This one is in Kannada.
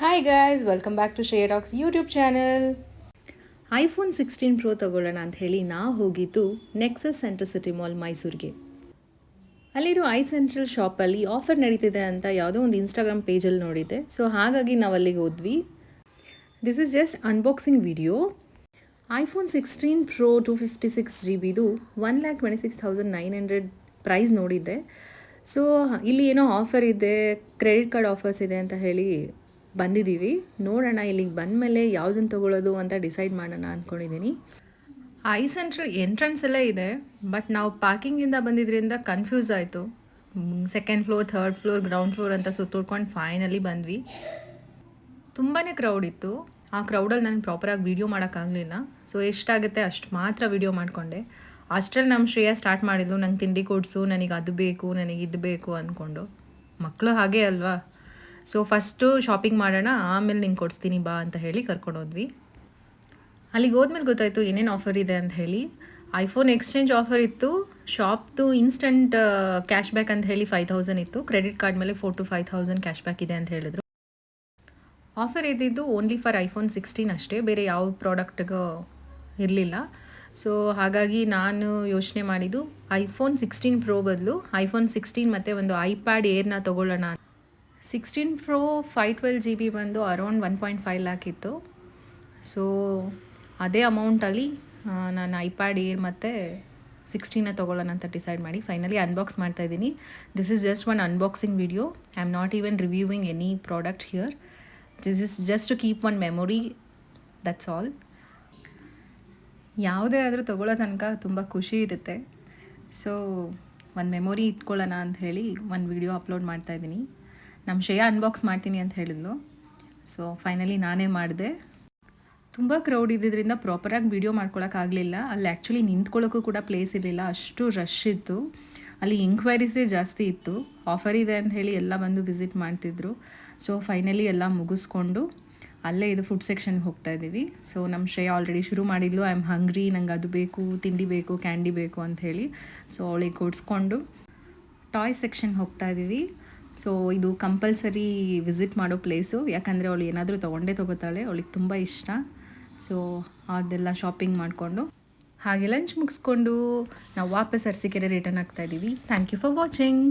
Hi guys, welcome back to Shreya talks YouTube channel. IPhone 16 pro ತಗೊಳ್ಳೋಣ ಅಂತ ಹೇಳಿ ನಾವು ಹೋಗಿದ್ದು ನೆಕ್ಸಸ್ ಸೆಂಟರ್ ಸಿಟಿ ಮಾಲ್ ಮೈಸೂರಿಗೆ. ಅಲ್ಲಿರೋ ಐ ಸೆಂಟ್ರಲ್ ಶಾಪಲ್ಲಿ ಆಫರ್ ನಡೀತಿದೆ ಅಂತ ಯಾವುದೋ ಒಂದು ಇನ್ಸ್ಟಾಗ್ರಾಮ್ ಪೇಜಲ್ಲಿ ನೋಡಿದ್ದೆ. ಸೊ ಹಾಗಾಗಿ ನಾವು ಅಲ್ಲಿಗೆ ಹೋದ್ವಿ. This is just unboxing video. IPhone 16 pro 256 GB 1,26,900 price ನೋಡಿದ್ದೆ. ಸೊ ಇಲ್ಲಿ ಏನೋ ಆಫರ್ ಇದೆ, ಕ್ರೆಡಿಟ್ ಕಾರ್ಡ್ ಆಫರ್ಸ್ ಇದೆ ಅಂತ ಹೇಳಿ ಬಂದಿದ್ದೀವಿ. ನೋಡೋಣ ಇಲ್ಲಿಗೆ ಬಂದಮೇಲೆ ಯಾವುದನ್ನು ತೊಗೊಳ್ಳೋದು ಅಂತ ಡಿಸೈಡ್ ಮಾಡೋಣ ಅಂದ್ಕೊಂಡಿದ್ದೀನಿ. ಐ ಸೆಂಟ್ರಲ್ ಎಂಟ್ರೆನ್ಸ್ ಎಲ್ಲ ಇದೆ, ಬಟ್ ನಾವು ಪಾರ್ಕಿಂಗಿಂದ ಬಂದಿದ್ದರಿಂದ ಕನ್ಫ್ಯೂಸ್ ಆಯಿತು. Second floor, third floor, ground floor ಅಂತ ಸುತ್ತುಡ್ಕೊಂಡು ಫೈನಲಿ ಬಂದ್ವಿ. ತುಂಬಾ ಕ್ರೌಡ್ ಇತ್ತು. ಆ ಕ್ರೌಡಲ್ಲಿ ನಾನು ಪ್ರಾಪರಾಗಿ ವೀಡಿಯೋ ಮಾಡೋಕ್ಕಾಗಲಿಲ್ಲ. ಸೊ ಎಷ್ಟಾಗುತ್ತೆ ಅಷ್ಟು ಮಾತ್ರ ವೀಡಿಯೋ ಮಾಡಿಕೊಂಡೆ. ಅಷ್ಟರಲ್ಲಿ ನಮ್ಮ ಶ್ರೇಯ ಸ್ಟಾರ್ಟ್ ಮಾಡಿದ್ಲು, ನಂಗೆ ತಿಂಡಿ ಕೊಡಿಸು, ನನಗೆ ಅದು ಬೇಕು, ನನಗೆ ಇದು ಬೇಕು ಅಂದ್ಕೊಂಡು. ಮಕ್ಕಳು ಹಾಗೆ ಅಲ್ವಾ. ಸೊ ಫಸ್ಟು ಶಾಪಿಂಗ್ ಮಾಡೋಣ, ಆಮೇಲೆ ನಿಂಗೆ ಕೊಡಿಸ್ತೀನಿ ಬಾ ಅಂತ ಹೇಳಿ ಕರ್ಕೊಂಡೋದ್ವಿ. ಅಲ್ಲಿಗೆ ಹೋದ್ಮೇಲೆ ಗೊತ್ತಾಯಿತು ಏನೇನು ಆಫರ್ ಇದೆ ಅಂತ ಹೇಳಿ. ಐಫೋನ್ ಎಕ್ಸ್ಚೇಂಜ್ ಆಫರ್ ಇತ್ತು, ಶಾಪ್ದು ಇನ್ಸ್ಟಂಟ್ ಕ್ಯಾಶ್ ಬ್ಯಾಕ್ ಅಂತ ಹೇಳಿ 5,000 ಇತ್ತು. ಕ್ರೆಡಿಟ್ ಕಾರ್ಡ್ ಮೇಲೆ 4,000 to 5,000 ಕ್ಯಾಶ್ ಬ್ಯಾಕ್ ಇದೆ ಅಂತ ಹೇಳಿದ್ರು. ಆಫರ್ ಇದ್ದಿದ್ದು ಓನ್ಲಿ ಫಾರ್ ಐಫೋನ್ 16 ಅಷ್ಟೇ, ಬೇರೆ ಯಾವ ಪ್ರಾಡಕ್ಟ್ಗೂ ಇರಲಿಲ್ಲ. ಸೊ ಹಾಗಾಗಿ ನಾನು ಯೋಚನೆ ಮಾಡಿದ್ದು ಐಫೋನ್ 16 ಪ್ರೋ ಬದಲು ಐಫೋನ್ 16 ಮತ್ತು ಒಂದು ಐಪ್ಯಾಡ್ ಏರ್ನ ತೊಗೊಳ್ಳೋಣ. 16 ಪ್ರೋ 512 GB ಬಂದು ಅರೌಂಡ್ 1.5 lakh ಇತ್ತು. ಸೊ ಅದೇ ಅಮೌಂಟಲ್ಲಿ ನಾನು ಐಪ್ಯಾಡ್ ಏರ್ ಮತ್ತು 16ನ ತೊಗೊಳ್ಳೋಣ ಅಂತ ಡಿಸೈಡ್ ಮಾಡಿ ಫೈನಲಿ ಅನ್ಬಾಕ್ಸ್ ಮಾಡ್ತಾಯಿದ್ದೀನಿ. This is just one unboxing video. I am not even reviewing any product here. This is just to keep one memory, that's all. ಯಾವುದೇ ಆದರೂ ತೊಗೊಳ್ಳೋ ತನಕ ತುಂಬ ಖುಷಿ ಇರುತ್ತೆ. ಸೊ ಒಂದು ಮೆಮೊರಿ ಇಟ್ಕೊಳ್ಳೋಣ ಅಂತ ಹೇಳಿ ಒಂದು ವಿಡಿಯೋ ಅಪ್ಲೋಡ್ ಮಾಡ್ತಾಯಿದ್ದೀನಿ. ನಮ್ಮ ಶ್ರೇಯಾ ಅನ್ಬಾಕ್ಸ್ ಮಾಡ್ತೀನಿ ಅಂತ ಹೇಳಿದ್ಲು. ಸೊ ಫೈನಲಿ ನಾನೇ ಮಾಡಿದೆ. ತುಂಬ ಕ್ರೌಡ್ ಇದ್ದಿದ್ದರಿಂದ ಪ್ರಾಪರಾಗಿ ವೀಡಿಯೋ ಮಾಡ್ಕೊಳಕ್ಕಾಗಲಿಲ್ಲ. ಅಲ್ಲಿ ಆ್ಯಕ್ಚುಲಿ ನಿಂತ್ಕೊಳ್ಳೋಕ್ಕೂ ಕೂಡ ಪ್ಲೇಸ್ ಇರಲಿಲ್ಲ, ಅಷ್ಟು ರಶ್ ಇತ್ತು. ಅಲ್ಲಿ ಎಂಕ್ವೈರೀಸೇ ಜಾಸ್ತಿ ಇತ್ತು. ಆಫರ್ ಇದೆ ಅಂತ ಹೇಳಿ ಎಲ್ಲ ಬಂದು ವಿಸಿಟ್ ಮಾಡ್ತಿದ್ರು. ಸೊ ಫೈನಲಿ ಎಲ್ಲ ಮುಗಿಸ್ಕೊಂಡು ಅಲ್ಲೇ ಇದು ಫುಡ್ ಸೆಕ್ಷನ್ಗೆ ಹೋಗ್ತಾ ಇದ್ದೀವಿ. ಸೊ ನಮ್ಮ ಶ್ರೇಯಾ ಆಲ್ರೆಡಿ ಶುರು ಮಾಡಿದ್ಲು, ಐ ಆಮ್ ಹಂಗ್ರಿ, ನಂಗೆ ಅದು ಬೇಕು, ತಿಂಡಿ ಬೇಕು, ಕ್ಯಾಂಡಿ ಬೇಕು ಅಂತ ಹೇಳಿ. ಸೊ ಅವಳಿಗೆ ಕೊಡಿಸ್ಕೊಂಡು ಟಾಯ್ ಸೆಕ್ಷನ್ಗೆ ಹೋಗ್ತಾ ಇದ್ದೀವಿ. ಸೊ ಇದು ಕಂಪಲ್ಸರಿ ವಿಸಿಟ್ ಮಾಡೋ ಪ್ಲೇಸು, ಯಾಕಂದರೆ ಅವಳು ಏನಾದರೂ ತೊಗೋತಾಳೆ, ಅವಳಿಗೆ ತುಂಬ ಇಷ್ಟ. ಸೊ ಅದೆಲ್ಲ ಶಾಪಿಂಗ್ ಮಾಡಿಕೊಂಡು ಹಾಗೆ ಲಂಚ್ ಮುಗಿಸ್ಕೊಂಡು ನಾವು ವಾಪಸ್ ಅರಸೀಕೆರೆ ರಿಟರ್ನ್ ಆಗ್ತಾಯಿದ್ದೀವಿ. Thank you for watching.